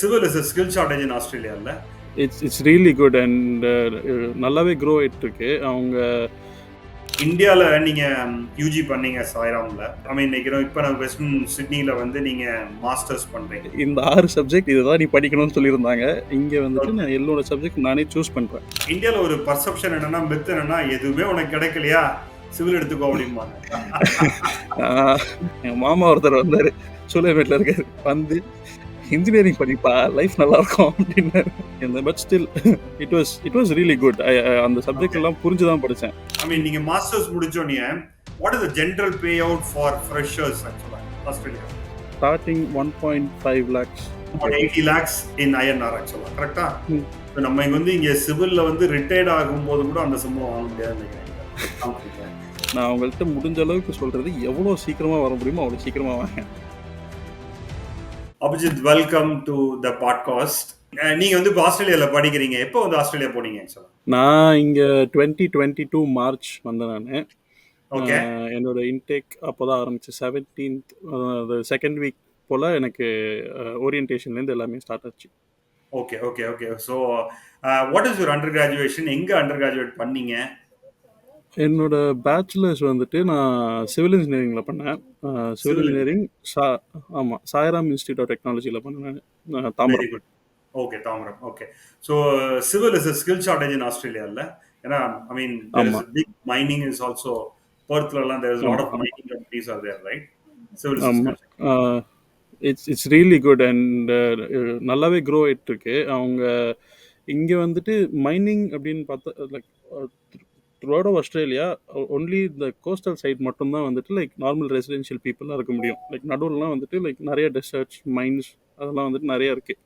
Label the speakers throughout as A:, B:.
A: civil is a skill shortage in Australia இல்ல?
B: It's really good and நல்லாவே grow ஆயிட்டு இருக்கு. அவங்க
A: இந்தியால நீங்க யூஜி பண்ணீங்க சாய்ராம்ல. ஐ மீன் இப்போ நான் வெஸ்டர்ன் சிட்னில வந்து நீங்க மாஸ்டர்ஸ் பண்றீங்க.
B: இந்த 6 சப்ஜெக்ட் இதுதான் நீ படிக்கணும்னு சொல்லியிருந்தாங்க. இங்க வந்துட்டு நான் என்னோட சப்ஜெக்ட் நானே சூஸ் பண்றேன்.
A: இந்தியால ஒரு பர்செப்ஷன் என்னன்னா, மித் என்னன்னா, எதுவுமே உனக்கு கிடைக்கலையா சிவில் எடுத்துக்கோ அப்படிம்பாங்க.
B: எங்க மாமா ஒருத்தர் வந்தாரு, சூளைமேட்ல இருக்காரு, வந்து இன்ஜினியரிங் படிப்பா, லைஃப் நல்லா இருக்கும் அப்படின்னு. But still it was really good. அந்த சப்ஜெக்ட் எல்லாம் புரிஞ்சுதான் படிச்சேன்.
A: ஐ மீன் நீங்க மாஸ்டர்ஸ் முடிச்சோனே what is the general payout for freshers actually Australia?
B: Starting 1.5 lakhs
A: 80 lakhs in INR ஆக்சுவலா. கரெக்ட்டா? நம்ம இங்க வந்து இங்க சிவில்ல வந்து ரிட்டையர்ட் ஆகும்போது கூட அந்த சம்பளம் வாங்க முடியாது நினைக்கிறேன்.
B: நான் உங்கள்கிட்ட முடிஞ்ச அளவுக்கு சொல்றது, எவ்வளவு சீக்கிரமா வர முடியுமோ அவ்வளவு சீக்கிரமா வாங்க.
A: Abhijit, welcome to the podcast. நீங்க வந்து ஆஸ்திரேலியால படிக்கிறீங்க. எப்போ வந்து ஆஸ்திரேலியா போனீங்க ஆக்சுவலா?
B: நான் இங்க 2022 மார்ச் வந்தேன் நானு.
A: ஓகே.
B: என்னோட இன்டேக் அப்போதான் ஆரம்பிச்சு 17th செகண்ட் வீக் போல எனக்கு ஓரியன்டேஷன்ல இருந்து எல்லாமே ஸ்டார்ட் ஆச்சு.
A: Okay okay okay. So what is your under graduation? எங்க அண்டர் கிராஜுவேட் பண்ணீங்க?
B: என்னோட பேச்சுலர்ஸ் வந்துட்டு நான் சிவில் இன்ஜினியரிங்ல பண்ணேன். சிவில் இன்ஜினியரிங் ஆமாம், சாய்ராம் இன்ஸ்டியூட் ஆஃப் டெக்னாலஜியில் பண்ணேன். Tambaram.
A: Okay, Tambaram. Okay. So civil is a skill shortage in Australia இல்ல? ஏன்னா ஐ மீன் there is a big mining is also Perthலலாம் there is a lot of mining companies are there, right? Civil is
B: it's really good and நல்லாவே grow ஆயிட்டு இருக்கு. அவங்க இங்கே வந்துட்டு mining அப்படின்னு பார்த்தா like through of Australia only இந்த கோஸ்டல் சைட் மட்டும்தான் வந்துட்டு லைக் நார்மல் ரெசிடென்ஷியல் பீப்புளாக இருக்க முடியும். லைக் நடுவுலலாம் வந்துட்டு லைக் நிறைய டெசர்ட்ஸ், மைன்ஸ் அதெல்லாம் வந்துட்டு நிறையா இருக்குது.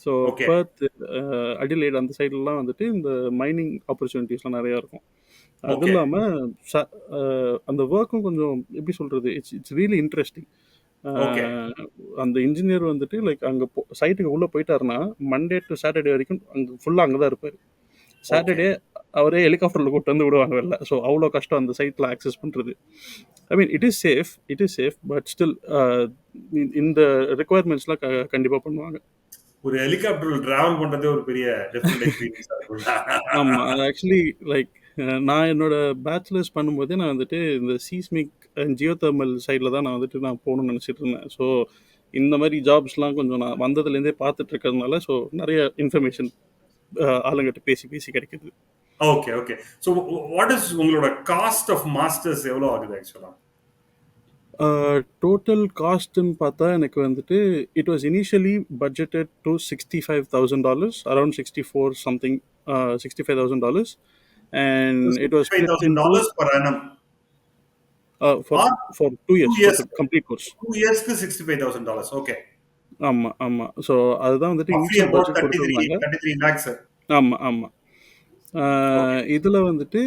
B: ஸோ பர்த், அடிலைட் அந்த சைட்லலாம் வந்துட்டு இந்த மைனிங் ஆப்பர்ச்சுனிட்டிஸ்லாம் நிறையா இருக்கும். அது இல்லாமல் அந்த ஒர்க்கும் கொஞ்சம் எப்படி சொல்கிறது, இட்ஸ் ரியலி இன்ட்ரெஸ்டிங். அந்த இன்ஜினியர் வந்துட்டு லைக் அங்கே சைட்டுக்கு உள்ளே போயிட்டாருன்னா மண்டே டு சாட்டர்டே வரைக்கும் அங்கே ஃபுல்லாக அங்கே தான் இருப்பார். சாட்டர்டே அவரே ஹெலிகாப்டரில் கூப்பிட்டு வந்து விடுவாங்க வெளில. ஸோ அவ்வளோ கஷ்டம் அந்த சைட்டில் ஆக்சஸ் பண்ணுறது. I mean it is safe but still இந்த ரெக்குவயர்மெண்ட்ஸ்லாம் கண்டிப்பாக பண்ணுவாங்க.
A: ஒரு ஹெலிகாப்டர் டிராவல் பண்ணுறதே ஒரு பெரிய டிஃபரெண்ட் எக்ஸ்பீரியன்ஸாக இருக்கும்.
B: ஆமாம், அது ஆக்சுவலி லைக் நான் என்னோட பேச்சுலர்ஸ் பண்ணும்போதே நான் வந்துட்டு இந்த சீஸ்மிக் அண்ட் ஜியோதெர்மல் சைடில் தான் நான் போகணும்னு நினச்சிட்டு இருந்தேன். ஸோ இந்த மாதிரி ஜாப்ஸ்லாம் கொஞ்சம் நான் வந்ததுலேருந்தே பார்த்துட்டு இருக்கிறதுனால ஸோ நிறைய இன்ஃபர்மேஷன் ஆளுங்கிட்ட பேசி கிடைக்குது.
A: Okay okay. So what is உங்களோட காஸ்ட் ஆஃப் மாஸ்டர்ஸ் எவ்வளோ ஆகுது ஆக்சுவலா?
B: டோட்டல் காஸ்ட்னு பார்த்தா எனக்கு வந்துட்டு it was initially budgeted to $65,000, around 64 something, $65,000, and it was
A: $65,000 per annum
B: for 2 years for the complete course.
A: 2 yearsக்கு $65,000. Okay.
B: ஆமா. ஸோ அதுதான் வந்துட்டு இனிஷியல் பட்ஜெட் கொடுத்துருந்தாங்க.
A: 33 lakhs.
B: ஆமா. இதில் வந்துட்டு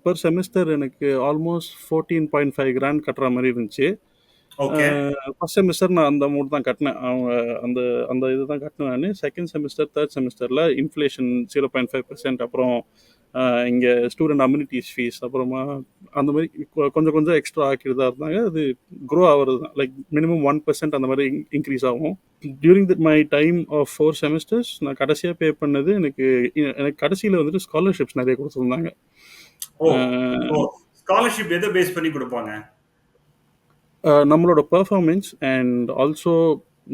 B: பர் செமிஸ்டர் எனக்கு ஆல்மோஸ்ட் 14.5 grand கட்டுற மாதிரி இருந்துச்சு. ஃபர்ஸ்ட் செமிஸ்டர் நான் அந்த அமௌண்ட் தான் கட்டினேன். அவங்க அந்த இதுதான் கட்டினேன் நான். செகண்ட் செமிஸ்டர், தேர்ட் செமிஸ்டரில் இன்ஃப்ளேஷன் 0.5%, அப்புறம் இங்கே ஸ்டூடெண்ட் அம்யூனிட்டிஸ் ஃபீஸ், அப்புறமா அந்த மாதிரி கொஞ்சம் எக்ஸ்ட்ரா ஆக்கிட்டு தான் இருந்தாங்க. அது க்ரோ ஆகிறது தான், லைக் மினிமம் 1% அந்த மாதிரி இன்க்ரீஸ் ஆகும். டியூரிங் மை டைம் ஆஃப் 4 செமிஸ்டர்ஸ் நான் கடைசியாக பே பண்ணது எனக்கு கடைசியில் வந்துட்டு ஸ்காலர்ஷிப்ஸ் நிறைய கொடுத்துருந்தாங்க.
A: ஸ்காலர்ஷிப் எதை பேஸ் பண்ணி கொடுப்பாங்க?
B: நம்மளோட பெர்ஃபார்மன்ஸ் அண்ட் ஆல்சோ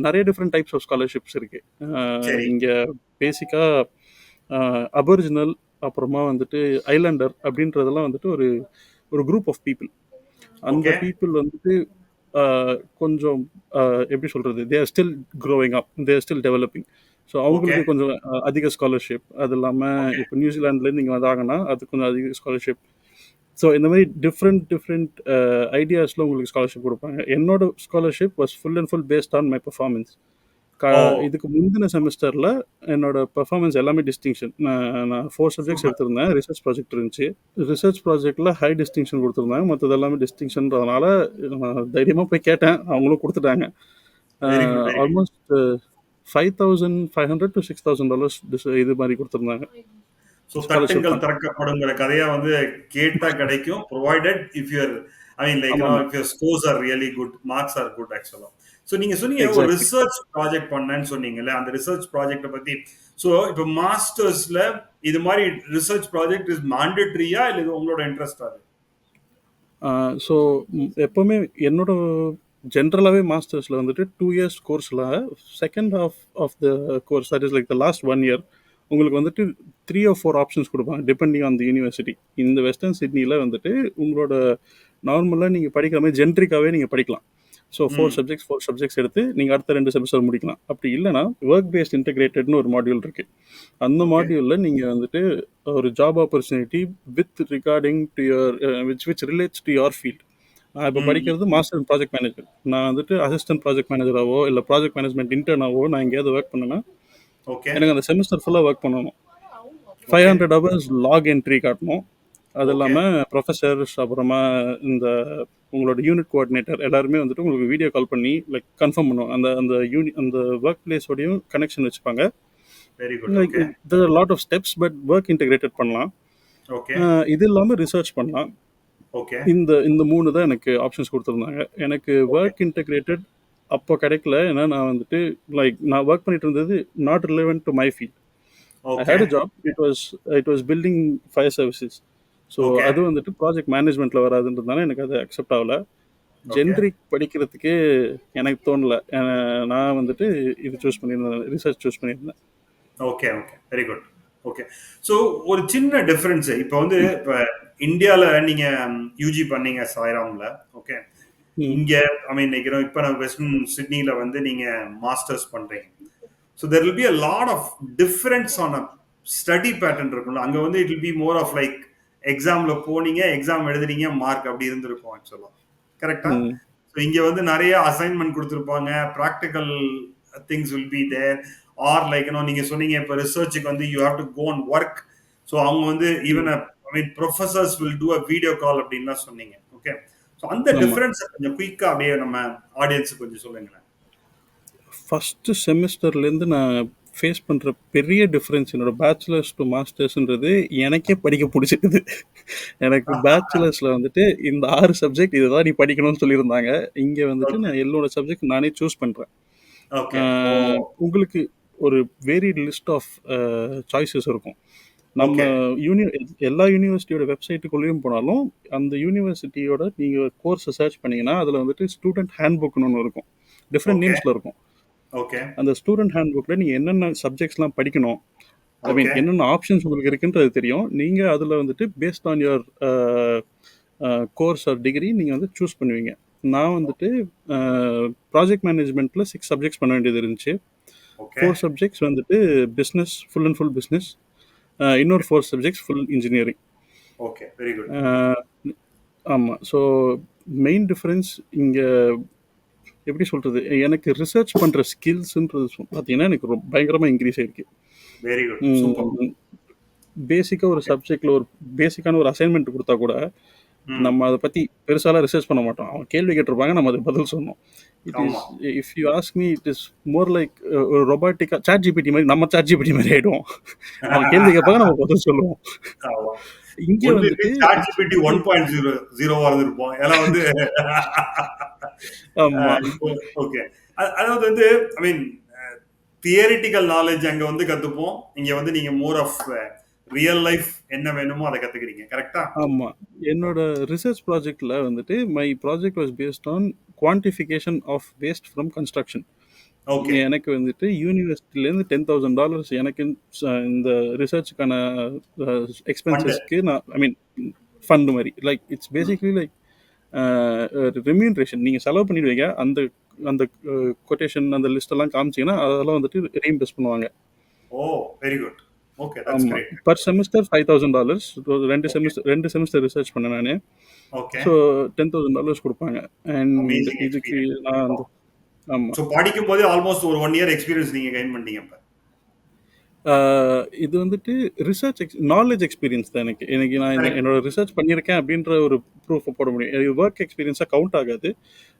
B: நிறைய டிஃப்ரெண்ட் டைப்ஸ் ஆஃப் ஸ்காலர்ஷிப்ஸ் இருக்குது இங்கே. பேசிக்காக அபரிஜினல், அப்புறமா வந்துட்டு ஐலாண்டர் அப்படின்றதெல்லாம் வந்துட்டு ஒரு குரூப் ஆஃப் பீப்புள். அந்த பீப்புள் வந்துட்டு கொஞ்சம் எப்படி சொல்கிறது, they are still growing up, they are still developing. So அவங்களுக்கு கொஞ்சம் அதிக ஸ்காலர்ஷிப். அது இல்லாமல் இப்போ நியூசிலாண்ட்லேருந்து இங்கே வந்தாங்கன்னா அது கொஞ்சம் அதிக ஸ்காலர்ஷிப். ஸோ இந்த மாதிரி டிஃப்ரெண்ட் ஐடியாஸில் உங்களுக்கு ஸ்காலர்ஷிப் கொடுப்பாங்க. என்னோட scholarship was full and full based on my performance. இதுக்கு முந்தின செமஸ்டரில் என்னோட பெர்ஃபார்மன்ஸ் எல்லாமே டிஸ்டிங்ஷன். நான் 4 சப்ஜெக்ட்ஸ் எடுத்திருந்தேன். ரிசர்ச் ப்ராஜெக்ட் இருந்துச்சு. ரிசர்ச் ப்ராஜெக்டில் ஹை டிஸ்டிங்ஷன் கொடுத்துருந்தாங்க. மற்றது எல்லாமே டிஸ்டிங்ஷன்றதுனால நான் தைரியமாக போய் கேட்டேன், அவங்களும் கொடுத்துட்டாங்க. ஆல்மோஸ்ட் $5,500 to $6,000 இது மாதிரி கொடுத்துருந்தாங்க.
A: ஸோ தட்டுங்கள் திறக்கப்படுங்கிற கதையா வந்து கேட்டா கிடைக்கும், provided if you are I mean like
B: ஆமாமா.
A: if your scores are really good, marks are good actually. So நீங்க சொன்னீங்க ஒரு
B: எக்ஸாக்ட்லி.
A: ரிசர்ச் ப்ராஜெக்ட் பண்ணேன்னு சொன்னீங்கல்ல, அந்த ரிசர்ச் ப்ராஜெக்ட்டை பத்தி. ஸோ இப்போ மாஸ்டர்ஸ்ல இது மாதிரி ரிசர்ச் ப்ராஜெக்ட் இஸ் மாண்டேட்டரியா இல்லை இது உங்களோட இன்ட்ரெஸ்ட் அது?
B: ஸோ எப்போவுமே என்னோட ஜென்ரலாகவே மாஸ்டர்ஸில் வந்துட்டு 2 இயர்ஸ் கோர்ஸில் second half of the course, that is like the last 1 year, உங்களுக்கு வந்துட்டு 3 or 4 ஆப்ஷன்ஸ் கொடுப்பாங்க டிபெண்டிங் ஆன் தி யூனிவர்சிட்டி. இந்த வெஸ்டர்ன் சிட்னியில் வந்துட்டு உங்களோட நார்மலாக நீங்கள் படிக்கிற மாதிரி ஜென்ட்ரிக்காகவே நீங்கள் படிக்கலாம். ஸோ 4 சப்ஜெக்ட்ஸ் எடுத்து நீங்கள் அடுத்த 2 செமஸ்டர் முடிக்கலாம். அப்படி இல்லைனா ஒர்க் பேஸ்ட் இன்டெகிரேட்டட்னு ஒரு மாடியூல் இருக்குது. அந்த மாடியூலில் நீங்கள் வந்துட்டு ஒரு job opportunity with regarding to your which relates to your field. நான் இப்போ படிக்கிறது மாஸ்டர் இன் ப்ராஜெக்ட் மேனேஜ்மெண்ட். நான் வந்துட்டு அசிஸ்டன்ட் ப்ராஜெக்ட் மேனேஜராகவோ இல்லை ப்ராஜெக்ட் மேனேஜ்மெண்ட் இன்டர்னாவோ நான் எங்கேயாவது ஒர்க் பண்ணேன்னா எனக்கு அந்த செமஸ்டர் ஃபுல்லாக ஒர்க் பண்ணணும். 500 hours லாக் என்ட்ரி காட்டணும். அது இல்லாமல் ப்ரொஃபஸர்ஸ், அப்புறமா இந்த உங்களோட யூனிட் கோஆர்டினேட்டர் எல்லாருமே வந்துட்டு உங்களுக்கு வீடியோ கால் பண்ணி லைக் கன்ஃபார்ம் பண்ணுவோம். அந்த அந்த அந்த ஒர்க் பிளேஸோடையும் கனெக்ஷன் வச்சுப்பாங்க. Like there are lot of steps, but work integrated பண்ணலாம். இது இல்லாமல் ரிசர்ச் பண்ணலாம். இந்த 3 தான் எனக்கு ஆப்ஷன்ஸ் கொடுத்துருந்தாங்க. எனக்கு ஒர்க் இன்டெகிரேட்டட் அப்போ கிடைக்கல. ஏன்னா நான் வந்துட்டு லைக் நான் ஒர்க் பண்ணிட்டு இருந்தது not relevant to my field. I had a job. It was building fire services. So அது வந்துட்டு ப்ராஜெக்ட் மேனேஜ்மெண்ட்டில் வராதுன்றதுனால எனக்கு அது அக்செப்ட் ஆகலை. ஜென்ரிக் படிக்கிறதுக்கே எனக்கு தோணலை. நான் வந்துட்டு இது சூஸ் பண்ணியிருந்தேன், ரிசர்ச் சூஸ் பண்ணியிருந்தேன்.
A: Okay okay, very good. Okay, so ஒரு சின்ன டிஃப்ரென்ஸ். இப்போ வந்து இப்போ இந்தியாவில் நீங்கள் யூஜி பண்ணீங்க சாய்ராமில். ஓகே, இங்கே ஐ மீன் நினைக்கிறோம் இப்போ நான் வெஸ்டர்ன் சிட்னியில் வந்து நீங்கள் மாஸ்டர்ஸ் பண்ணுறீங்க. So there will be a lot of difference on a study pattern இருக்கும்ல. அங்கே வந்து it will be more of like எக்ஸாமில் போனீங்க, எக்ஸாம் எழுதுறீங்க, மார்க் அப்படி இருந்திருக்கும் ஆக்சுவலாக. கரெக்டாக? ஸோ இங்கே வந்து நிறைய அசைன்மெண்ட் கொடுத்துருப்பாங்க, practical things will be there. Or like நீங்கள் சொன்னீங்க இப்போ ரிசர்ச்சுக்கு வந்து you have to go and work. So அவங்க வந்து even I mean professors will do a video call அப்படின்லாம் சொன்னீங்க. ஓகே, ஸோ அந்த டிஃபரன்ஸை கொஞ்சம் குயிக்காக அப்படியே நம்ம ஆடியன்ஸுக்கு கொஞ்சம் சொல்லுங்களேன்.
B: ஃபஸ்ட்டு செமஸ்டர்லேருந்து நான் ஃபேஸ் பண்ணுற பெரிய டிஃப்ரென்ஸ் என்னோடய பேச்சுலர்ஸ் டு மாஸ்டர்ஸ்ன்றது எனக்கே படிக்க பிடிச்சிருக்குது. எனக்கு பேச்சுலர்ஸில் வந்துட்டு இந்த 6 சப்ஜெக்ட் இதை தான் நீ படிக்கணும்னு சொல்லியிருந்தாங்க. இங்கே வந்துட்டு நான் என்னோட சப்ஜெக்ட் நானே சூஸ் பண்ணுறேன். உங்களுக்கு ஒரு வேரியட் லிஸ்ட் ஆஃப் சாய்ஸஸ் இருக்கும். நம்ம எல்லா யூனிவர்சிட்டியோட வெப்சைட்டுக்குள்ளேயும் போனாலும் அந்த யூனிவர்சிட்டியோட நீங்கள் கோர்ஸை சர்ச் பண்ணிங்கன்னா அதில் வந்துட்டு ஸ்டூடெண்ட் ஹேண்ட் புக்னு ஒன்று இருக்கும். டிஃப்ரெண்ட் நேம்ஸில் இருக்கும். அந்த ஸ்டூடெண்ட் ஹேண்ட் புக்கில் நீங்கள் என்னென்ன சப்ஜெக்ட்ஸ்லாம் படிக்கணும், ஐ மீன் என்னென்ன ஆப்ஷன்ஸ் உங்களுக்கு இருக்குன்றது தெரியும். நீங்கள் அதில் வந்துட்டு based on your course R degree நீங்கள் வந்து சூஸ் பண்ணுவீங்க. நான் வந்துட்டு ப்ராஜெக்ட் மேனேஜ்மெண்ட்டில் 6 சப்ஜெக்ட்ஸ் பண்ண வேண்டியது இருந்துச்சு. 4 சப்ஜெக்ட்ஸ் வந்துட்டு business, full and full business. இன்னொரு 4 subjects full engineering.
A: Okay, very good.
B: ஆமாம். ஸோ மெயின் டிஃப்ரென்ஸ் இங்கே எப்படி சொல்கிறது, எனக்கு ரிசர்ச் பண்ணுற ஸ்கில்ஸுன்றது பார்த்தீங்கன்னா எனக்கு ரொம்ப பயங்கரமாக இன்க்ரீஸ் ஆகிருக்கு.
A: Very good.
B: பேசிக்காக ஒரு சப்ஜெக்டில் ஒரு பேசிக்கான ஒரு அசைன்மெண்ட் கொடுத்தா கூட நம்ம அதை பற்றி பெருசாலாம் ரிசர்ச் பண்ண மாட்டோம். அவன் கேள்வி கேட்டிருப்பாங்க, நம்ம அதுக்கு பதில் சொன்னோம். It is if you ask me it is more like ஒரு ரொபாட்டிக்காக சாட் ஜிபிடி மாதிரி, நம்ம சாட் ஜிபிடி மாதிரி ஆகிடும். அவன் கேள்வி கேட்பாங்க, நம்ம பதில் சொல்லுவோம். இங்கே வந்துட்டு
A: சாட் ஜிபிடி 1.0 இருந்திருப்போம். ஏன்னா வந்து ஓகே, அதாவது வந்து ஐ மீன் தியரிட்டிக்கல் நாலேஜ் அங்கே வந்து கற்றுப்போம். இங்கே வந்து நீங்கள் மோர் ஆஃப் ரியல் லைஃப் என்ன வேணுமோ அதை கற்றுக்கிறீங்க. கரெக்டா?
B: ஆமாம். என்னோட ரிசர்ச் ப்ராஜெக்டில் வந்துட்டு my project was based on quantification of waste from construction. எனக்கு வந்துட்டு யூனிவர்சிட்டிலேருந்து $10,000 எனக்கு இந்த ரிசர்ச்சுக்கான எக்ஸ்பென்சஸ்க்கு நான் ஐ மீன் ஃபண்ட் மாதிரி like it's basically like remuneration. நீங்கள் செலவு பண்ணிடுவீங்க, அந்த அந்த கொட்டேஷன் அந்த லிஸ்டெல்லாம் காமிச்சிங்கன்னா அதெல்லாம் வந்துட்டு ரீஇம்பர்ஸ் பண்ணுவாங்க.
A: Oh, very good. Okay, that's great.
B: Per semester $5,000. ரெண்டு செமஸ்டர் ரிசர்ச் பண்ணேன் நான்.
A: ஓகே,
B: ஸோ $10,000 கொடுப்பாங்க. அண்ட் இதுக்கு நான் அந்த ஆமாம்.
A: ஸோ படிக்கும் போதே ஆல்மோஸ்ட் ஒரு 1 இயர் எக்ஸ்பீரியன்ஸ் நீங்கள் கெயின் பண்ணிட்டீங்க. இப்போ
B: இது வந்துட்டு ரிசர்ச் நாலேஜ் எக்ஸ்பீரியன்ஸ் தான். எனக்கு நான் என்னோட ரிசர்ச் பண்ணியிருக்கேன் அப்படின்ற ஒரு ப்ரூஃப் போட முடியும். ஒர்க் எக்ஸ்பீரியன்ஸாக கவுண்ட் ஆகாது.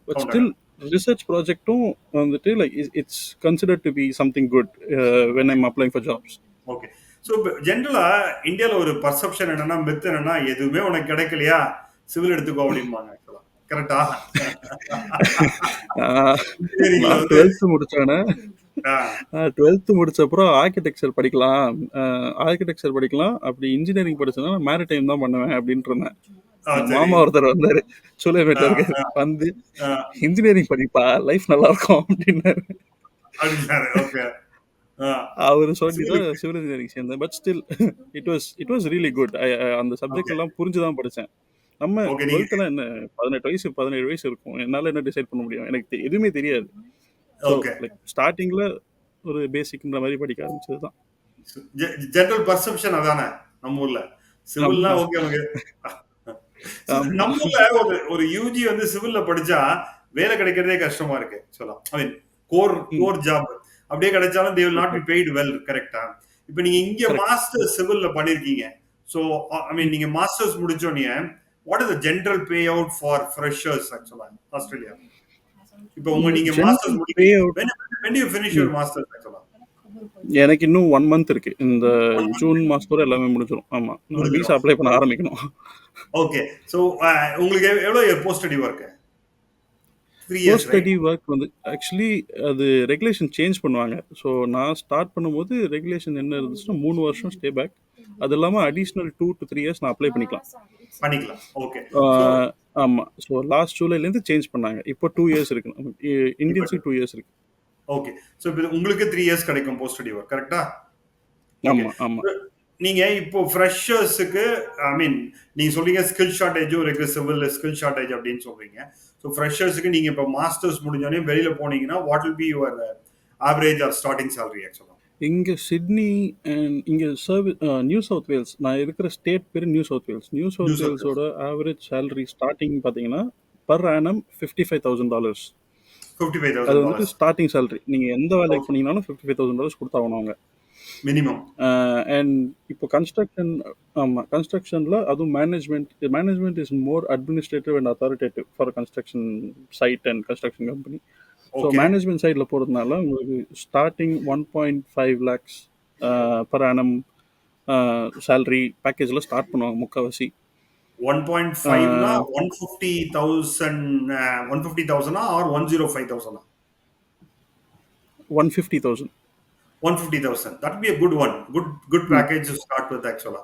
B: பட் ஸ்டில் ரிசர்ச் ப்ராஜெக்ட்டும் வந்துட்டு like it's considered to be something good when I'm அப்ளைங் for jobs.
A: Okay, so ஜென்ரலாக இந்தியாவில் ஒரு பர்செப்ஷன் என்னன்னா, மித் என்னன்னா, எதுவுமே உனக்கு கிடைக்கலையா சிவில் எடுத்துக்கோ அப்படிம்பாங்க. ஆக்சுவலாக கரெக்ட்டா? இன்ஜினியரிங்ல
B: நான்
A: வந்து
B: 12th முடிச்சோனே
A: ஆ,
B: 12th முடிச்ச அப்புறம் ஆர்கிடெக்சர் படிக்கலாம். ஆர்கிடெக்சர் படிக்கலாம். அப்படி இன்ஜினியரிங் படிச்சேன்னா மேரிடைம் தான் பண்ணுவேன் அப்படின்ட்டு இருந்தேன். எங்க
A: சரி.
B: மாமா ஒருத்தர் வந்தாரு.
A: ஆ,
B: சூளைமேட்ல இருக்காரு.
A: ஆ,
B: வந்து
A: ஆ,
B: இன்ஜினியரிங் படிப்பா லைஃப் நல்லா இருக்கும் அப்படின்னாரு.
A: அப்படின்னாரு. ஓகே. ஆ,
B: அவரு சொல்லி தான்
A: சிவிலுக்கு.
B: சிவில் இன்ஜினியரிங் சேர்ந்தேன். But still it was really good. அந்த சப்ஜெக்ட்
A: ஓகே.
B: எல்லாம் புரிஞ்சு தான் படிச்சேன். நம்ம
A: ஓகே. நீங்க
B: 12th என்ன 18 வயசு 17 வயசு இருக்கும். என்னால என்ன டிசைட் பண்ண முடியும்? எனக்கு எதுவுமே தெரியாது. So
A: okay.
B: லைக் ஸ்டார்டிங்ல ஒரு பேசிக்ன்ற மாதிரி படிக்க ஆரம்பிச்சது தான்.
A: ஜெனரல் பர்செப்ஷன் அதானே நம்ம ஊர்ல. சிவில்னா
B: ஆமா
A: ஓகே நமக்கு.
B: ஆமா
A: நம்ம ஊர்ல ஒரு ஒரு யுஜி வந்து சிவில்ல படிச்சா வேலை கிடைக்கிறதே கஷ்டமா இருக்கு சொல்லலாம். ஐ மீன் கோர்
B: ம்
A: கோர் ஜாப் அப்படியே கிடைச்சாலும் they will not
B: okay
A: B paid well. கரெக்டா? இப்போ நீங்க இங்க
B: கரெக்ட்.
A: மாஸ்டர் சிவில்ல பண்ணிருக்கீங்க. ஸோ ஐ மீன்
B: ம்
A: நீங்க மாஸ்டர்ஸ் முடிச்சோடனே what is the general payout for freshers actually Australia? இப்போ நீங்க மாஸ்டர்ஸ்
B: ஜென்ரல் பே
A: முடிக்கிறீங்க.
B: Out
A: when do you finish your masters ஆக்சுவலா?
B: எனக்கு இன்னும் 1 மந்த் இருக்கு. இந்த
A: 1 month
B: ஜூன் மாசத்தோட எல்லாமே முடிஞ்சிடும். ஆமா நான் விசா
A: முடிஞ்சிடும்.
B: அப்ளை பண்ண ஆரம்பிக்கணும்.
A: ஓகே. ஸோ உங்களுக்கு எவ்வளவு post study work? 3 years
B: post
A: right?
B: Study work வந்து ஆக்சுவலி அது ரெகுலேஷன் சேஞ்ச் பண்ணுவாங்க. ஸோ நான் ஸ்டார்ட் பண்ணும்போது ரெகுலேஷன் என்ன இருந்துச்சுன்னா 3 வருஷம் ஸ்டே பேக். அது இல்லாமல் அடிஷ்னல் 2 to 3 இயர்ஸ் நான் அப்ளை பண்ணிக்கலாம்.
A: பண்ணிக்கலாம். ஓகே. ஸோ
B: ஆஹ் ஆமா. ஸோ லாஸ்ட் ஜூலைலேருந்து சேஞ்ச் பண்ணாங்க. இப்போ 2 இயர்ஸ் இருக்கு.
A: இப்போ
B: இந்தியன்ஸுக்கு 2 இயர்ஸ் இருக்கு.
A: ஓகே. ஸோ இப்போ உங்களுக்கு 3 இயர்ஸ் கிடைக்கும் போஸ்ட் ஸ்டடி ஒர்க். கரெக்ட்டா? ஓகே.
B: ஆமா ஆமா
A: நீங்க இப்போ ஃப்ரெஷர்ஸுக்கு ஐ மீன் நீங்க சொல்றீங்க ஸ்கில் ஷார்டேஜும் இருக்கு, சிவில் ஸ்கில் ஷார்டேஜ் அப்படின்னு சொல்றீங்க. ஸோ ஃப்ரெஷர்ஸுக்கு நீங்க இப்போ மாஸ்டர்ஸ் முடிஞ்சோடனே வெளியில போனீங்கன்னா what will be your average or starting salary actually?
B: இங்கே சிட்னி அண்ட் இங்கே நியூ சவுத் வேல்ஸ் நான் இருக்கிற ஸ்டேட் பேர் New South Wales. New
A: New
B: South
A: South Wales.
B: வேல்ஸோட ஆவரேஜ் சேலரி ஸ்டார்டிங் பார்த்தீங்கன்னா பர் ஆனம் $55,000. அது வந்துட்டு
A: $55,000
B: ஸ்டார்டிங் சேலரி. நீங்கள் எந்த வேலைக்கு
A: ஓகே.
B: போனீங்கனாலும் $55,000 கொடுத்தாகணும் அவங்க.
A: மினிமம்.
B: அண்ட் இப்போ ஆமாம் கன்ஸ்ட்ரக்ஷனில் அதுவும் management is more administrative and authoritative for construction site and construction company. So
A: okay.
B: Management சைடில் போகிறதுனால உங்களுக்கு starting 1.5 lakhs per annum salary பேக்கேஜில் ஸ்டார்ட் பண்ணுவாங்க முக்கால்வாசி.
A: 1.5னா 150,000 ஆர் 105,000?
B: 150,000.
A: 150,000. That would be a good one. Good
B: ம்
A: package to start with actually.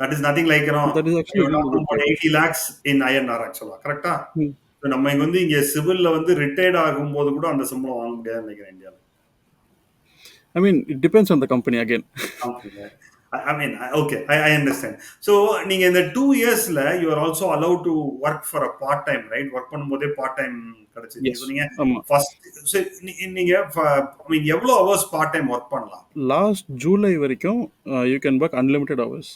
A: That is nothing like
B: that is actually
A: you're
B: really
A: talking
B: good
A: about
B: package.
A: 80 lakhs in INR actually. கரெக்ட்டா?
B: ம்
A: So நம்ம இங்க வந்து இங்க சிவில்ல வந்து ரிட்டையர்ட் ஆகும்போது கூட அந்த சம்பளம் வாங்க முடியாதுன்னு நினைக்கிறேன் இந்தியால.
B: I mean it depends on the company again.
A: Okay. I mean, okay, I understand. So, நீங்க இந்த 2 இயர்ஸ்ல you are also allowed to work for a part time, right? Work பண்ணும்போதே பார்ட் டைம் கிடைச்சது. நீங்க
B: எஸ்
A: சொன்னீங்க
B: ஆமாம்.
A: ஃபர்ஸ்ட் நீங்க I mean எவ்வளவு ஹவர்ஸ் பார்ட் டைம் ஒர்க் பண்ணலாம்?
B: லாஸ்ட் ஜூலை வரைக்கும் you can work unlimited hours.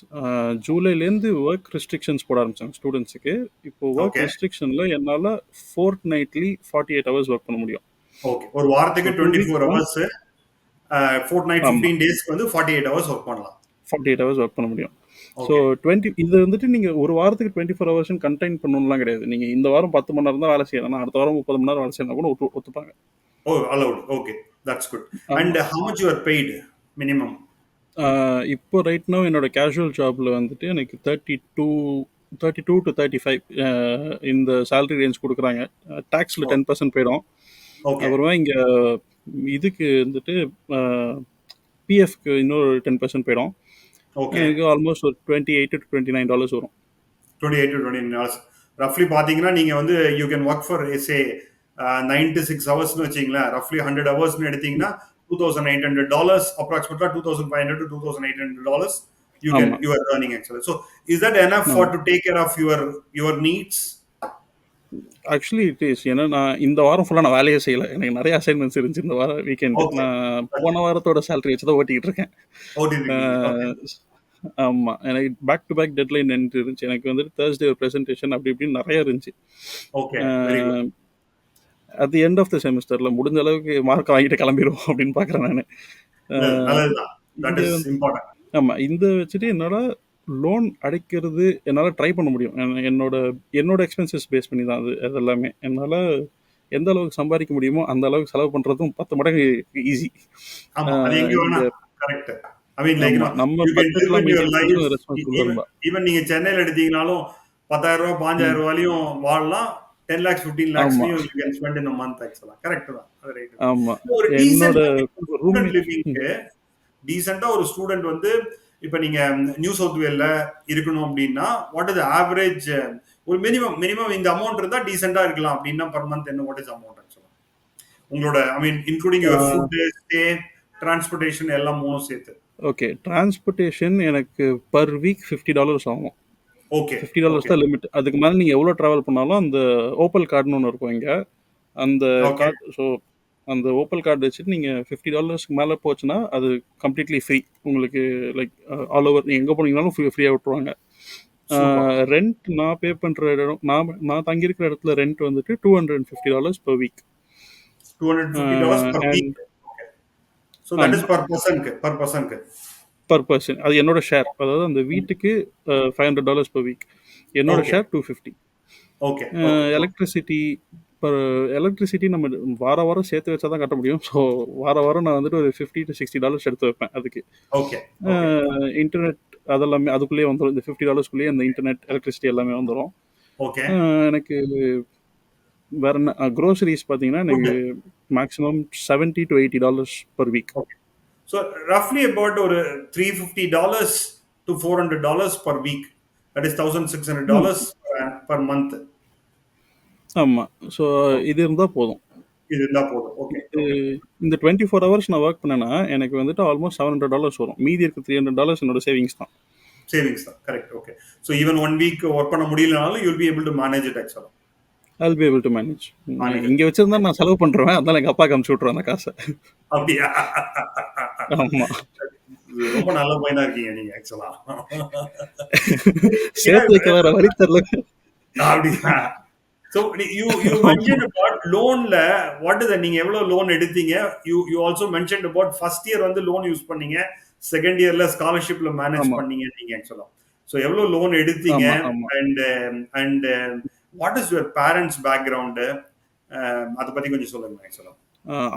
B: ஜூலைலேருந்து ஒர்க் ரெஸ்ட்ரிக்ஷன்ஸ் போட ஆரம்பிச்சாங்க ஸ்டூடெண்ட்ஸுக்கு. இப்போ ஒர்க்
A: ஓகே.
B: ரெஸ்ட்ரிக்ஷனில் என்னால் ஃபோர்ட்நைட்லி 48 ஹவர்ஸ் ஒர்க் பண்ண முடியும்.
A: ஓகே. ஒரு
B: ஸோ
A: வாரத்துக்கு
B: 2
A: 24
B: வீக்ஸ் தான்.
A: ஹவர்ஸ், ஃபோர்ட்நைட்
B: ஆமாம்
A: 15 டேஸ்க்கு வந்து 48 ஹவர்ஸ் ஒர்க் பண்ணலாம்.
B: 48 ஹவர்ஸ் ஒர்க் பண்ண முடியும். So
A: okay.
B: இது வந்துட்டு நீங்கள் ஒரு வாரத்துக்கு 24 ஹவர்ஸ்னு கண்டெயின் பண்ணணும்லாம் கிடையாது. நீங்கள் இந்த வாரம் 10 மணி நேரம் தான் வேலை செய்யணும், அடுத்த வாரம் 30 மணி நேரம் வேலை செய்யணும் கூட ஒத்துப்பாங்க.
A: Oh, allowed. Okay. That's good. And
B: ஆமாம்.
A: how much you are paid minimum?
B: இப்போ ரைட் நோ என்னோட கேஷுவல் ஜாப்ல வந்துட்டு எனக்கு 32 to 35 இந்த சேலரி ரேஞ்ச் கொடுக்குறாங்க. டேக்ஸில்
A: Oh,
B: 10% போயிடும்.
A: okay.
B: அப்புறமா இங்கே இதுக்கு வந்துட்டு பிஎஃப்க்கு இன்னொரு 10% போயிடும்.
A: Okay.
B: எனக்கு ஆல்மோஸ்ட் ஒரு $28 to $29 வரும்.
A: 28 to 29 hours. Roughly பாத்தீங்கன்னா நீங்க வந்து you can work for say 9 to 6 ஹவர்ஸ்னு வச்சீங்களேன். roughly 100 ஹவர்ஸ்னு எடுத்தீங்கன்னா $2,800 approximately $2,500 to $2,800 you
B: ஆமாம்
A: are earning actually. So is that enough for
B: ஆமாம்
A: to take care of your needs?
B: Actually it is. ஏன்னா நான் இந்த வாரம் ஃபுல்லாக நான் வேலையே செய்யலை. எனக்கு நிறைய அசைன்மெண்ட்ஸ் இருந்துச்சு இந்த வாரம் வீக்கெண்டு.
A: Okay.
B: நான் போன வாரத்தோட சேலரி வச்சு தான் ஓட்டிக்கிட்டு இருக்கேன்.
A: ஓட்டிட்டு இருக்கீங்க. Okay.
B: ஆமாம் எனக்கு பேக் டு பேக் டெட்லைன் இருந்துச்சு. எனக்கு வந்துட்டு தேர்ஸ்டே ஒரு ப்ரெசன்டேஷன் அப்படி இப்படின்னு நிறைய இருந்துச்சு.
A: Okay. Very good.
B: At the end of the செமஸ்டரில் முடிஞ்ச அளவுக்கு மார்க் வாங்கிட்டு கிளம்பிடுவோம் அப்படின்னு பார்க்குறேன் நான்.
A: நல்லதுதான். That
B: இங்கே
A: is important.
B: ஆமாம் இந்த வச்சுட்டு என்னால் லோன் அடைக்கிறது என்னால் ட்ரை பண்ண முடியும். என்னோட எக்ஸ்பென்சஸ் பேஸ் பண்ணி தான் அது எல்லாமே. என்னால் எந்த அளவுக்கு சம்பாதிக்க முடியுமோ அந்த அளவுக்கு செலவு பண்ணுறதும் 10 மடங்கு ஈஸி.
A: ஆமா. அது எங்க வேணா
B: இங்கே
A: correct. I mean like
B: ஆமாம் நம்ம
A: you can live
B: பட்ஜெட்லாம்
A: in your
B: maintain
A: life
B: பண்ணுறது ரெஸ்பான்சிபிள்
A: even
B: ரொம்ப.
A: even நீங்க சென்னையில எடுத்தீங்கனாலும் 10,000 ரூபாய் 5,000
B: ம்
A: ரூபாயிலையும் வாழலாம். 10 lakhs 15 lakhs
B: ஆமா,
A: you can spend in a month actually. Correct தான். அது ரைட்.
B: ஆமா.
A: ஒரு
B: என்னோட
A: டீசென்ட் ஸ்டூடெண்ட்
B: ரூம்மேட்
A: லிவிங்க்கு டீசெண்டா ஒரு ஸ்டூடெண்ட் வந்து இப்ப நீங்க நியூ சவுத் வேல்ல இருக்கணும் அப்படின்னா வாட் இஸ் ஆவரேஜ் ஒரு மினிமம் இந்த அமௌண்ட் இருந்தா டீசெண்டா இருக்கலாம் அப்படின்னா பர் மந்த் என்ன வாட் இஸ் அமௌண்ட் ஆக்சுவலா உங்களோட I mean including your food stay transportation எல்லாம் மூணும் சேர்த்து.
B: ஓகே. டிரான்ஸ்போர்ட்டேஷன் எனக்கு பர் வீக் $50 ஆகும்.
A: ஓகே
B: $50
A: ஓகே
B: தான் லிமிட். அதுக்கு மேலே நீங்கள் எவ்வளோ ட்ராவல் பண்ணாலும் அந்த ஓப்பல் கார்டுன்னு ஒன்று இருக்கும் இங்கே. அந்த
A: ஓகே
B: கார்டு, ஸோ அந்த ஓப்பல் கார்டு வச்சுட்டு நீங்கள் $50 மேலே போச்சுன்னா அது கம்ப்ளீட்லி ஃப்ரீ உங்களுக்கு. லைக் ஆல் ஓவர் நீங்கள் எங்கே போனீங்கனாலும் ஃப்ரீயாக விட்டுருவாங்க.
A: சூப்பர்.
B: ரெண்ட் நான் பே பண்ணுற இடம், நான் தங்கியிருக்கிற இடத்துல ரெண்ட் வந்துட்டு $250 per week.
A: $250 per week.
B: And
A: Okay. So that is
B: ஆமாம்,
A: per person.
B: Per person. அது என்னோட ஷேர். அதாவது அந்த வீட்டுக்கு $500 per week. என்னோட
A: Okay.
B: Share $250.
A: Okay. Okay.
B: Electricity electricity நம்ம வாரம் சேர்த்து வச்சா தான் கட்ட முடியும். ஸோ வாரம் நான் வந்துட்டு ஒரு $50 to $60 எடுத்து வைப்பேன் அதுக்கு.
A: Okay. Okay.
B: இன்டர்நெட் அதெல்லாமே அதுக்குள்ளேயே வந்துடும். இந்த $50 அந்த இன்டர்நெட் எலக்ட்ரிசிட்டி எல்லாமே வந்துடும்.
A: Okay.
B: எனக்கு வேற என்ன க்ரோசரிஸ் பார்த்தீங்கன்னா எனக்கு
A: Good.
B: Maximum $70 to $80 per week.
A: Okay. So roughly about ஒரு $350 to $400 per week. That is $1,600 per month.
B: ஆமாம். ஸோ இது இருந்தால் போதும்.
A: இது இருந்தா போதும். ஓகே.
B: இந்த 24 hours நான் ஒர்க் பண்ணேன்னா எனக்கு வந்துட்டு ஆல்மோஸ்ட் $700 வரும். மீதி இருக்க $300 என்னோட சேவிங்ஸ் தான்.
A: சேவிங்ஸ் தான். Correct. Okay. So even 1 week work பண்ண முடியலனாலும் you'll be able to manage it ஆக்சுவலா.
B: I'll be able to manage. இங்கே வச்சிருந்தா நான் செலவு பண்ணுறேன். அதனால எங்கள் அப்பாவுக்கு அனுப்பிச்சு விட்ருவேன் அந்த காசை.
A: அப்படியா?
B: ஆமா.
A: ரொம்ப நல்ல பையனா இருக்கீங்க நீங்க ஆக்சுவலா.
B: சேர்த்து வைக்க வேற வழி தெரியல.
A: அப்படியா? So you mentioned about loanல what is நீங்க எவ்வளவு லோன் எடுத்தீங்க? You also mentioned about first year வந்து லோன் யூஸ் பண்ணீங்க, செகண்ட் இயர்ல ஸ்காலர்ஷிப்ல மேனேஜ்
B: ஆமா
A: பண்ணீங்க நீங்க ஆக்சுவலா. ஸோ எவ்வளவு லோன் எடுத்தீங்க
B: ஆமா ஆமா
A: and what is your parents background அதை பத்தி கொஞ்சம் சொல்லுங்க ஆக்சுவலா.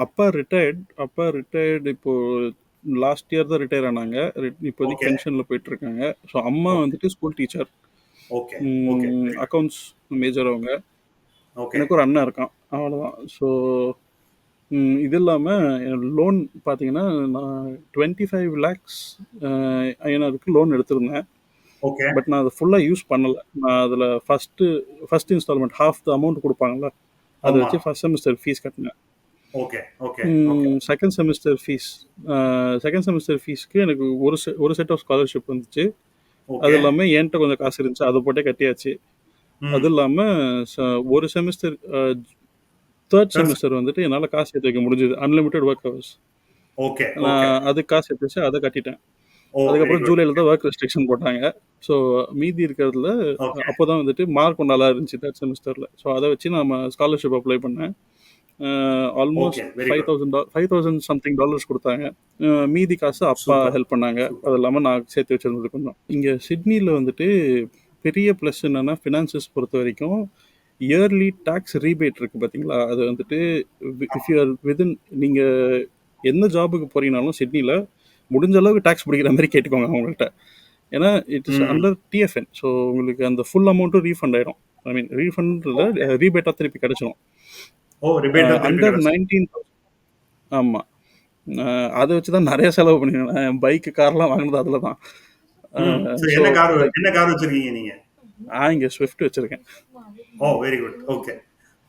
B: அப்பா ரிட்டையர்டு இப்போ லாஸ்ட் இயர் தான் ரிட்டையர் ஆனாங்க. இப்போதைக்கு
A: ஓகே
B: பென்ஷனில் போயிட்டு இருக்காங்க. ஸோ அம்மா வந்துட்டு school teacher,
A: okay okay
B: accounts major அவங்க.
A: ஓகே
B: எனக்கு ஒரு அண்ணன் இருக்கான், அவ்வளோதான். ஸோ இது இல்லாமல் லோன் பார்த்தீங்கன்னா நான் 25 lakhs ஐஎன்ஆருக்கு லோன் எடுத்திருந்தேன்.
A: ஓகே
B: பட் நான் அதை ஃபுல்லாக யூஸ் பண்ணலை. நான் அதில் first instalment half the amount கொடுப்பாங்கல்ல, அதை
A: ஆமா
B: வச்சு ஃபஸ்ட் செமஸ்டர் ஃபீஸ் கட்டினேன்.
A: Okay okay okay
B: second semester ஃபீஸ்க்கு எனக்கு ஒரு செட் ஆஃப் ஸ்காலர்ஷிப் வந்துச்சு. அது
A: ஓகே
B: இல்லாமல் என்கிட்ட கொஞ்சம் காசு இருந்துச்சு, அதை போட்டே கட்டியாச்சு. அது இல்லாமல் ஒரு செமஸ்டர் தேர்ட் செமஸ்டர் வந்துட்டு என்னால் காசு சேர்த்து வைக்க முடிஞ்சது. Unlimited work hours.
A: Okay okay
B: நான் அதுக்கு காசு சேர்த்து வச்சு அதை கட்டிட்டேன்.
A: ஓ வெரி
B: அதுக்கப்புறம்
A: குட்.
B: ஜூலையில் தான் ஒர்க் ரெஸ்ட்ரிக்ஷன் போட்டாங்க. ஸோ மீதி இருக்கிறதுல
A: ஓகே
B: அப்போ தான் வந்துட்டு மார்க் நல்லா இருந்துச்சு தேர்ட் செமஸ்டரில். ஸோ அதை வச்சு நம்ம ஸ்காலர்ஷிப் அப்ளை பண்ணேன். Almost
A: okay very good.
B: $5,000 something கொடுத்தாங்க. மீதி காசு அப்பா
A: சூப்பர்
B: ஹெல்ப் பண்ணாங்க.
A: சூப்பர்.
B: அது இல்லாமல் நான் சேர்த்து வச்சிருந்தது கொஞ்சம். இங்கே சிட்னியில் வந்துட்டு பெரிய ப்ளஸ் என்னென்னா ஃபினான்சஸ் பொறுத்த வரைக்கும் இயர்லி டேக்ஸ் ரீபேட் இருக்குது பார்த்தீங்களா. அது வந்துட்டு இஃப் யூ ஆர் விதின், நீங்கள் எந்த ஜாபுக்கு போகிறீங்கனாலும் சிட்னியில் முடிஞ்ச அளவுக்கு டேக்ஸ் பிடிக்கிற மாதிரி கேட்டுக்கோங்க அவங்கள்ட்ட. ஏன்னா இட் இஸ் அண்டர் டிஎஃப்என். ஸோ உங்களுக்கு அந்த ஃபுல் அமௌண்ட்டும் ரீஃபண்ட் ஆகிடும். ஐ மீன் ரீஃபண்டில் ரீபேட்டாக திருப்பி கிடச்சிடும்.
A: ஓ ரிபேட்டா திருப்பி
B: அண்டர்
A: கிடைச்சு.
B: 19,000. ஆமாம். அதை வச்சு தான் நிறைய செலவு பண்ணிடுவேன். பைக்கு கார்லாம் வாங்கினது அதில் தான்.
A: So
B: ஸோ
A: என்ன கார் வச்சிருக்கீங்க நீங்க?
B: நான் இங்கே ஸ்விஃப்ட் வச்சுருக்கேன்.
A: Oh very good. Okay.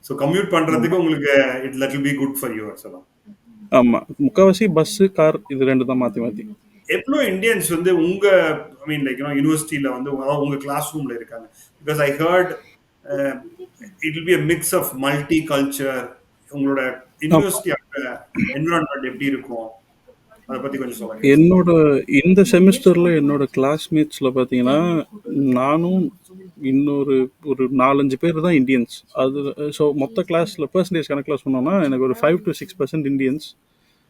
A: So commute பண்றதுக்கு உங்களுக்கு that will be good for you actually.
B: ஆமாம். முக்கால்வாசி பஸ்ஸு கார் இது ரெண்டு தான் மாற்றி மாற்றி.
A: எவ்வளோ இந்தியன்ஸ் வந்து உங்க ஐ மீன் லைக் யூனிவர்சிட்டியில வந்து உங்க கிளாஸ் ரூம்ல இருக்காங்க? Because I heard it will B a mix of multi culture. உங்களோட யூனிவர்சிட்டி என்விரான்மெண்ட் எப்படி இருக்கும் அதை பத்தி கொஞ்சம் சொல்லுங்க.
B: என்னோட இந்த செமிஸ்டரில் என்னோட கிளாஸ்மேட்ஸில் பார்த்தீங்கன்னா நானும் இன்னொரு ஒரு 4-5 பேர் தான் இந்தியன்ஸ். அது ஸோ மொத்த கிளாஸில் பர்சன்டேஜ் கணக்கில் சொன்னோன்னா எனக்கு ஒரு 5 to 6% இந்தியன்ஸ்,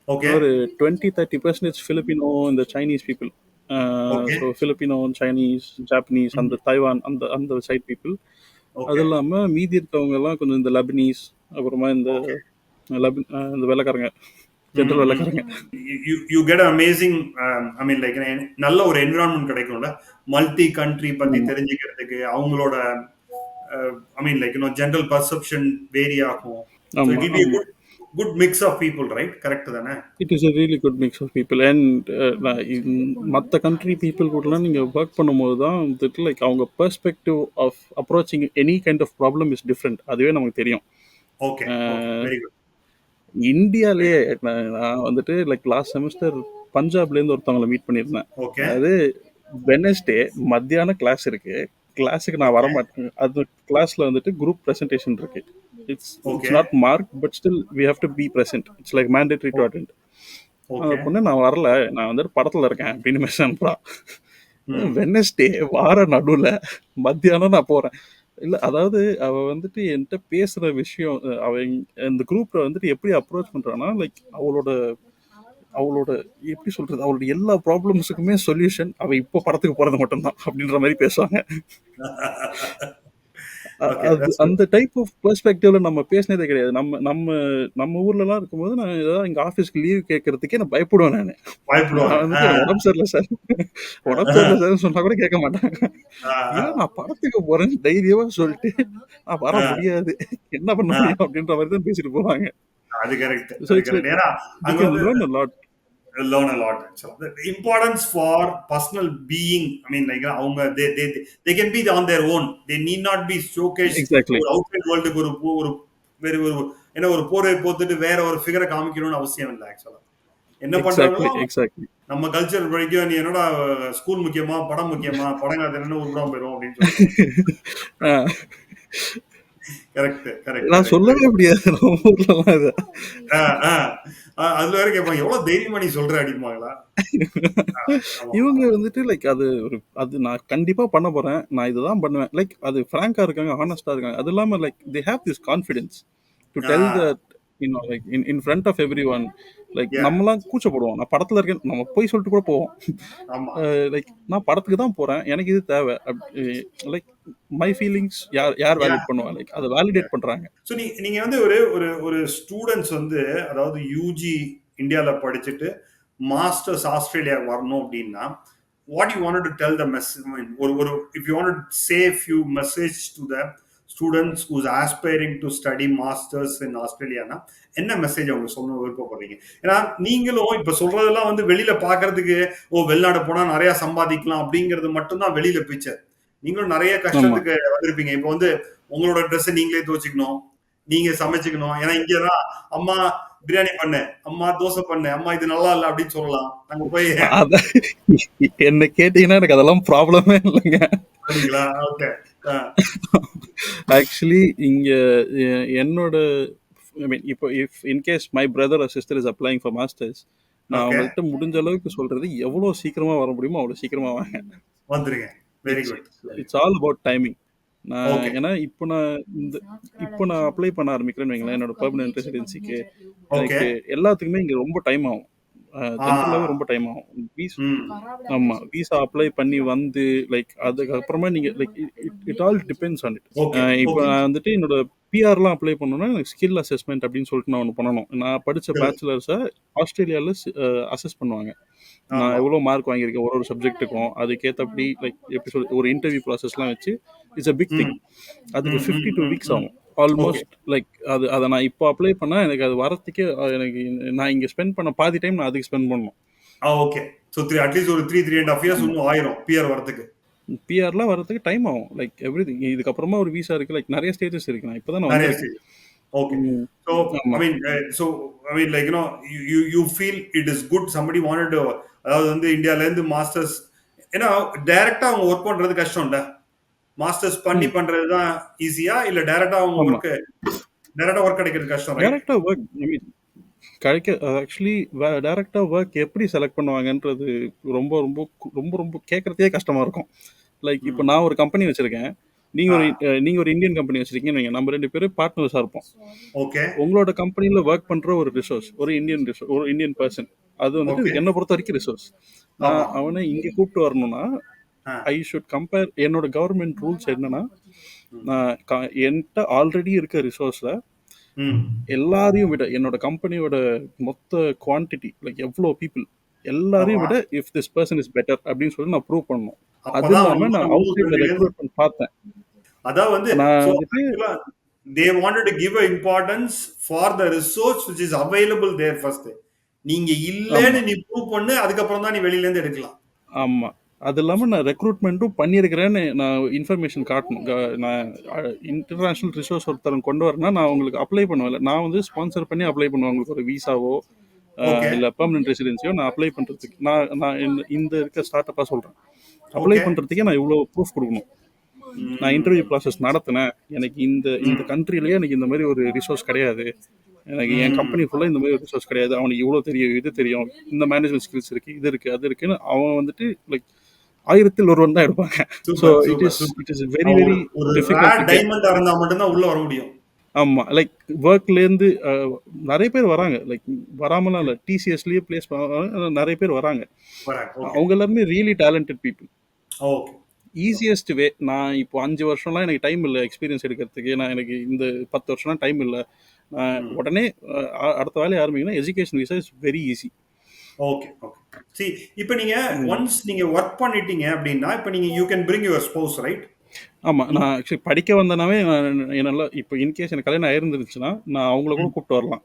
A: ஓகே
B: ஒரு 20-30% ஃபிலிப்பினோ, இந்த Chinese people.
A: Okay
B: so Filipino, Chinese, Japanese, அந்த தைவான் அந்த சைட் பீப்புள். அது
A: ஓகே
B: இல்லாமல் மீதி இருக்கவங்க எல்லாம் கொஞ்சம் இந்த லெபனீஸ், அப்புறமா இந்த இந்த வெள்ளைக்காரங்க, ஜென்ரல் வெள்ளைக்காரங்க.
A: You get amazing I mean like நல்ல ஒரு என்விரான்மெண்ட் கிடைக்கும்ல மல்டி கண்ட்ரி பத்தி தெரிஞ்சுக்கிறதுக்கு. அவங்களோட I mean, like, general perception vary ஆகும். So it
B: ஆமா,
A: will be a
B: ஆமா.
A: good mix of people, right? Correct தானே?
B: It is a really good mix of people and மற்ற கண்ட்ரி பீப்புள் கூடலாம் நீங்கள் ஒர்க் பண்ணும்போது தான் வந்துட்டு லைக் அவங்க perspective of approaching any kind of problem is different. அதுவே நமக்கு தெரியும்.
A: Okay, okay, very good.
B: இந்தியாலேயே நான் வந்துட்டு லைக் லாஸ்ட் செமஸ்டர் பஞ்சாப்லேருந்து ஒருத்தவங்களை மீட் பண்ணியிருந்தேன்.
A: Okay,
B: அதாவது வெனஸ்டே மத்தியானம் கிளாஸ் இருக்கு. கிளாஸுக்கு நான் வர
A: okay,
B: மாட்டேன். அது கிளாஸ்ல வந்துட்டு குரூப் ப்ரெசன்டேஷன் இருக்கு. It's it's
A: okay,
B: not mark but still we have to be present. It's like mandatory to attend. அந்த
A: okay.
B: பொண்ணு நான் வரல, நான் வந்துட்டு படத்துல இருக்கேன் அப்படின்னு மெசேஜ் அனுப்புறா.
A: Hmm.
B: வெனஸ்டே வார நடுவில் மத்தியானம் நான் போறேன். இல்லை அதாவது அவ வந்துட்டு என்கிட்ட பேசுற விஷயம் அவ இந்த குரூப்ல வந்துட்டு எப்படி அப்ரோச் பண்றான்னா லைக் அவளோட அவளோட எப்படி சொல்றது அவளோட எல்லா ப்ராப்ளம்ஸுக்குமே சொல்யூஷன் அவ இப்போ படத்துக்கு போறது மட்டும்தான் அப்படின்ற மாதிரி பேசுவாங்க.
A: Okay,
B: அது
A: that's good.
B: அந்த டைப் ஆஃப் பெர்ஸ்பெக்டிவ்ல நம்ம பேசினதே கிடையாது. நம்ம நம்ம நம்ம ஊர்லலாம் இருக்கும்போது நான் ஏதாவது எங்க ஆஃபீஸ்க்கு லீவ் கேட்கறதுக்கே நான் பயப்படுவேன். நான்
A: பயப்படுவாங்க.
B: வந்துட்டு எனக்கு உடம்பு சரியில்லை சார், உடம்பு சரியில்லை சார்னு சொன்னா கூட கேட்க மாட்டாங்க. இல்லை நான் படத்துக்கு போறேன்னு தைரியமா சொல்லிட்டு நான் வர முடியாது, என்ன பண்ண முடியும் அப்படின்ற மாதிரி தான் பேசிட்டு போவாங்க.
A: அது கரெக்ட்,
B: ஸோ
A: அது
B: இட்ஸ்
A: கரெக்ட்.
B: லைக்
A: ஏன்னா
B: வி
A: அங்க
B: கேன்
A: வந்து
B: learn a lot.
A: learn a lot actually. The importance for personal being, I mean, like அவங்க they can be on their own, they need not be showcased
B: exactly
A: ஒரு outside வேர்ல்டுக்கு ஒரு வேற ஒரு என்ன ஒரு போரை போத்துட்டு வேற ஒரு ஃபிகரை காமிக்கணும்னு அவசியம் இல்லை ஆக்சுவலா. என்ன
B: எக்ஸாக்ட்லி
A: பண்றாலும்
B: எக்ஸாக்ட்லி
A: நம்ம கல்ச்சர் படிக்கும், நீ என்னடா ஸ்கூல் முக்கியமா படம் முக்கியமா படம் காத்து உருப்படாம போயிடும் அப்படின்னு சொல்லுவாங்க. கரெக்ட், கரெக்ட்,
B: நான்
A: கரெக்ட்.
B: சொல்லவே முடியாது நம்ம ஊர்லலாம் இதை.
A: அதுல வேற கேட்பாங்க எவ்வளவு தைரியமா நீ சொல்ற அடிப்பாங்களா.
B: இவங்க வந்துட்டு லைக் அது ஒரு அது நான் கண்டிப்பா பண்ண போறேன், நான் இதுதான் பண்ணுவேன், லைக் அது ஃப்ராங்கா இருக்காங்க, ஹானஸ்டா இருக்காங்க. அது இல்லாம like they have this confidence to tell that like in front of everyone. Like நம்மலாம் கூச்சப்படுவோம், நான் படத்துல இருக்கேன் நம்ம போய் சொல்லிட்டு கூட போவோம். லைக் நான் படத்துக்கு தான் போறேன், எனக்கு இது தேவை. லைக் மை ஃபீலிங்ஸ் யார் யார் வேலிட் பண்ணுவா, லைக் அதை வேலிடேட் பண்றாங்க.
A: ஸோ நீங்க வந்து ஒரு ஒரு ஒரு ஸ்டூடெண்ட்ஸ் வந்து அதாவது யூஜி இந்தியாவில் படிச்சுட்டு மாஸ்டர்ஸ் ஆஸ்திரேலியா வரணும் அப்படின்னா what you want to tell the message ஒரு if you want to say few message to the students who's aspiring to study masters in ஆஸ்திரேலியானா என்ன மெசேஜ் அவங்க சொல்ல விருப்பப்படுறீங்க? ஏன்னா நீங்களும் இப்ப சொல்றதெல்லாம் வந்து வெளியில பாக்குறதுக்கு வெளிநாடு போனா நிறைய சம்பாதிக்கலாம் அப்படிங்கிறது மட்டும்தான் வெளியில பிக்சர். நீங்களும் நிறைய கஷ்டத்துக்கு வந்திருப்பீங்க. இப்போ வந்து உங்களோட ட்ரெஸ் நீங்களே துவச்சிக்கணும், நீங்க சமைச்சுக்கணும். ஏன்னா இங்கதான் அம்மா பிரியாணி பண்ணு, அம்மா தோசை பண்ணு, அம்மா இது நல்லா இல்லை அப்படின்னு சொல்லலாம். நாங்க போய்
B: என்ன கேட்டீங்கன்னா எனக்கு அதெல்லாம் ப்ராப்ளமே இல்லைங்க.
A: ஓகே.
B: ஆக்சுவலி இங்க என்னோட ஐ மீன் இப்போ if in case my brother or sister is applying for masters, நான் அவங்கள்ட்ட முடிஞ்ச அளவுக்கு சொல்றது எவ்வளோ சீக்கிரமா வர முடியுமோ அவ்வளோ சீக்கிரமா வாங்க,
A: வந்துருங்க. Very good.
B: It's all about timing. நான் ஏன்னா இப்போ நான் அப்ளை பண்ண ஆரம்பிக்கிறேன்னு வைங்களேன் என்னோட பெர்மனன்ட் ரெசிடென்சிக்கு, எனக்கு எல்லாத்துக்குமே இங்கே ரொம்ப டைம் ஆகும். ஜென்ரலாகவே ரொம்ப டைம் ஆகும். ஆமாம், விசா அப்ளை பண்ணி வந்து லைக் அதுக்கப்புறமா நீங்கள் like it all depends on it. இப்போ நான் வந்துட்டு என்னோட பிஆர்லாம் அப்ளை பண்ணணும்னா எனக்கு ஸ்கில் அசஸ்மெண்ட் அப்படின்னு சொல்லிட்டு நான் ஒன்று பண்ணணும். நான் படித்த பேச்சுலர்ஸை ஆஸ்திரேலியாவில் அசஸ் பண்ணுவாங்க. நான் எவ்வளோ மார்க் வாங்கியிருக்கேன் ஒரு சப்ஜெக்ட்டுக்கும், அதுக்கேற்றபடி லைக் எப்படி சொல்லி ஒரு இன்டர்வியூ ப்ராசஸ்லாம் வச்சு இட்ஸ் அ பிக் திங். அதுக்கு 52 வீக்ஸ் ஆகும் ஆல்மோஸ்ட். லைக் அதை நான் இப்போ அப்ளை பண்ணால் எனக்கு அது வரத்துக்கே எனக்கு நான் இங்கே ஸ்பெண்ட் பண்ண பாதி டைம் நான் அதுக்கு ஸ்பெண்ட் பண்ணணும்.
A: ஓகே. ஸோ அட்லீஸ்ட் ஒரு 3.5 இயர்ஸ் இன்னும் ஆயிரும் பிஆர் வரதுக்கு.
B: பிஆர்லாம் வரதுக்கு டைம் ஆகும். லைக் எவ்ரிதிங் இதுக்கப்புறமா ஒரு விசா இருக்கு, லைக் நிறைய ஸ்டேஜஸ் இருக்கு. நான் இப்போதான் நான்
A: okay. So I mean like you feel it is good somebody wanted to அதாவது வந்து இந்தியால இருந்து மாஸ்டர்ஸ் ஏன்னா டைரக்டா அவங்க ஒர்க் பண்றது கஷ்டம் இல்ல, மாஸ்டர்ஸ் பண்ணி பண்றது தான் ஈஸியா இல்ல டைரக்டா அவங்க ஒர்க் கிடைக்கிறது கஷ்டம்?
B: டைரக்டா ஒர்க் ஐ மீன் கிடைக்க ஆக்சுவலி டைரக்டா ஒர்க் எப்படி செலக்ட் பண்ணுவாங்கன்றது ரொம்ப ரொம்ப ரொம்ப ரொம்ப கேட்கறதே கஷ்டமா இருக்கும். லைக் இப்போ நான் ஒரு கம்பெனி வச்சிருக்கேன், நீங்க ஒரு இந்தியன் கம்பெனி வச்சிருக்கீங்க, நம்ம 2 பேரும் பார்ட்னர்ஸா இருப்போம். உங்களோட கம்பெனில ஒர்க் பண்ற ஒரு ரிசோர்ஸ் ஒரு இந்தியன் பர்சன், அது வந்துட்டு என்ன பொறுத்த வரைக்கும் ரிசோர்ஸ். நான் அவனை இங்க கூப்பிட்டு வரணும்னா ஐ ஷுட் கம்பேர். என்னோட கவர்மெண்ட் ரூல்ஸ் என்னன்னா என்கிட்ட ஆல்ரெடி இருக்க ரிசோர்ஸ்ல எல்லாரையும் விட என்னோட கம்பெனியோட மொத்த குவான்டிட்டி லைக் எவ்வளோ பீப்புள் எல்லாரையும் விட if this person is better அப்படின்னு சொல்லி நான் ப்ரூவ் பண்ணணும். அது இல்லாம நான் அவுட் சைட்ல ரெக்ரூட்மெண்ட் பார்த்தேன்.
A: அதான் வந்து
B: நான்
A: so
B: வந்துட்டு
A: actually they wanted to give a importance for the resource which is available there first. நீங்க இல்லன்னு
B: ஆமா,
A: நீ ப்ரூவ் பண்ணு, அதுக்கப்புறம் தான் நீ வெளியில இருந்து எடுக்கலாம்.
B: ஆமா. அது இல்லாம நான் ரெக்ரூட்மெண்ட்டும் பண்ணியிருக்கிறேன்னு நான் இன்ஃபர்மேஷன் காட்டணும். நான் இன்டர்நேஷனல் ரிசோர்ஸ் ஒருத்தர் கொண்டு வரேன்னா, நான் உங்களுக்கு அப்ளை பண்ணுவேன்ல. நான் வந்து ஸ்பான்சர் பண்ணி அப்ளை பண்ணுவேன். உங்களுக்கு ஒரு விசாவோ,
A: ஓகே
B: இல்ல பெர்மனன்ட் ரெசிடென்சியோ நான் அப்ளை பண்றதுக்கு. நான் நான் இந்த இருக்க ஸ்டார்ட் அப்பா சொல்றேன். Apply
A: okay.
B: பண்றதுக்கே நான் இவ்வளோ ப்ரூஃப் கொடுக்கணும். நான் இன்டர்வியூ ப்ராசஸ் நடத்தினேன். எனக்கு இந்த இந்த கண்ட்ரிலேயே எனக்கு இந்த மாதிரி ஒரு ரிசோர்ஸ் கிடையாது. எனக்கு என் கம்பெனி ஃபுல்லாக இந்த மாதிரி ஒரு ரிசோர்ஸ் கிடையாது. அவனுக்கு இவ்வளோ தெரியும், இது தெரியும், இந்த மேனேஜ்மெண்ட் ஸ்கில்ஸ் இருக்கு, இது இருக்கு, அது இருக்குன்னு அவன் வந்துட்டு லைக் 1000ல் ஒருவன் தான் எடுப்பாங்க. So
A: super super super.
B: It is very very
A: ஒரு
B: டிஃபிகல்ட்
A: ரேர்
B: டு கெட்.
A: டைமண்டா இருந்தா மட்டும்தான் உள்ள வர முடியும்.
B: ஆமா, லைக் ஒர்க்லேருந்து நிறைய பேர் வராங்க. லைக் வராமலாம் இல்லை, டிசிஎஸ்லேயே பிளேஸ் நிறைய பேர் வராங்க.
A: ஓகே
B: அவங்க எல்லாருமே really talented people.
A: Okay
B: easiest way, நான் இப்போ 5 வருஷம்லாம் எனக்கு டைம் இல்லை எக்ஸ்பீரியன்ஸ் எடுக்கிறதுக்கு. நான் எனக்கு இந்த 10 வருஷம்லாம் டைம் இல்லை. உடனே அடுத்த வேலையை ஆரம்பிக்கணும். Education visa is very easy.
A: Okay okay. see இப்போ நீங்க ஒன்ஸ் நீங்க ஒர்க் பண்ணிட்டீங்க அப்படின்னா இப்போ நீங்க you can bring your spouse right.
B: ஆமாம், நான் ஆக்சுவலி படிக்க வந்தனாவே என்னால் இப்போ இன்கேஸ் எனக்கு கல்யாணம் ஆயிருந்துருச்சுன்னா நான் அவங்கள கூட கூப்பிட்டு வரலாம்.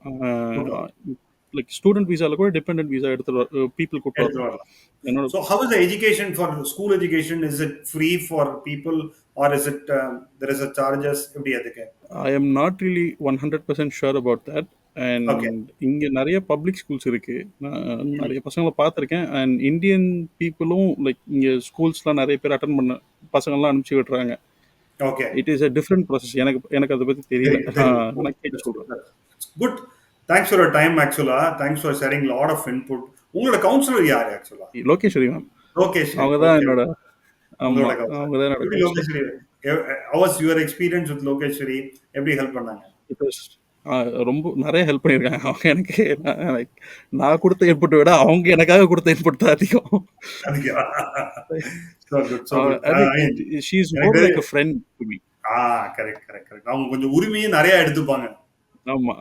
B: லைக் ஸ்டூடெண்ட் விசாவில் கூட டிபெண்டன்ட் விசா எடுத்துட்டு பீப்புள் கூப்பிட்டு
A: எடுத்து
B: வரலாம்.
A: வரலாம்.
B: என்னோட
A: So how is the education for school education? Is it free for people or is it there is a charges? எப்படி அதுக்கு?
B: I am not really 100% sure about that.
A: Okay
B: and இங்கே நிறைய பப்ளிக் ஸ்கூல்ஸ் இருக்குது. நான் நிறைய பசங்களை பார்த்துருக்கேன். And Indian பீப்புளும் like இங்கே ஸ்கூல்ஸ்லாம் நிறைய பேர் அட்டன் பண்ண பசங்கள்லாம் அனுப்பிச்சி விட்றாங்க.
A: Okay.
B: It is a different process. எனக்கு அதை பற்றி தெரியல. நான் கேட்டு சொல்கிறேன்.
A: Good. Thanks for your time actually. Thanks for sharing lot of input. உங்களோட கவுன்சிலர் யார் ஆக்சுவலா?
B: லோகேஸ்வரி மேம்,
A: லோகேஷ்.
B: அவங்க தான்
A: ஓகே.
B: என்னோட.
A: உங்களோட
B: ஆமாம்,
A: counselor.
B: அவங்க தான் என்னோட
A: எப்படி
B: counselor.
A: Lokeswari how was your experience with Lokeswari? எப்படி ஹெல்ப் பண்ணாங்க?
B: It was, ரொம்ப நிறைய ஹெல்ப் பண்ணியிருக்காங்க அவங்க எனக்கு. நான் கொடுத்த இன்புட்டை விட அவங்க எனக்காக கொடுத்த இன்புட் தான் அதிகம்.
A: அதுக்கு so good so good.
B: I mean, she is more like a friend to me.
A: Correct correct correct. அவங்க கொஞ்சம் உரிமையும் நிறைய எடுத்துப்பாங்க.
B: ஆமா,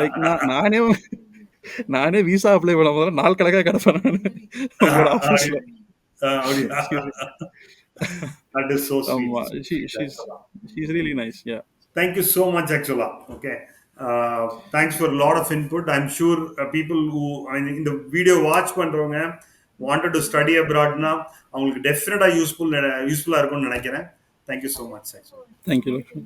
B: லைக் நானே விசா அப்ளை பண்ண முதல்ல நாள் கணக்காக கிடப்பேன் நான் அவங்களோட ஆஃபீஸில்.
A: அப்படியா? That is so sweet.
B: ஆமா, she's really nice. Yeah.
A: Thank you so much actually. Okay. Thanks for a lot of input. I'm sure people who in the video watch பண்றவங்க wanted to study abroad னா அவங்களுக்கு டெஃபினட்டா யூஸ்ஃபுல்லா இருக்கும்னு நினைக்கிறேன். Thank you so much actually.
B: Thank you, Lakshmi.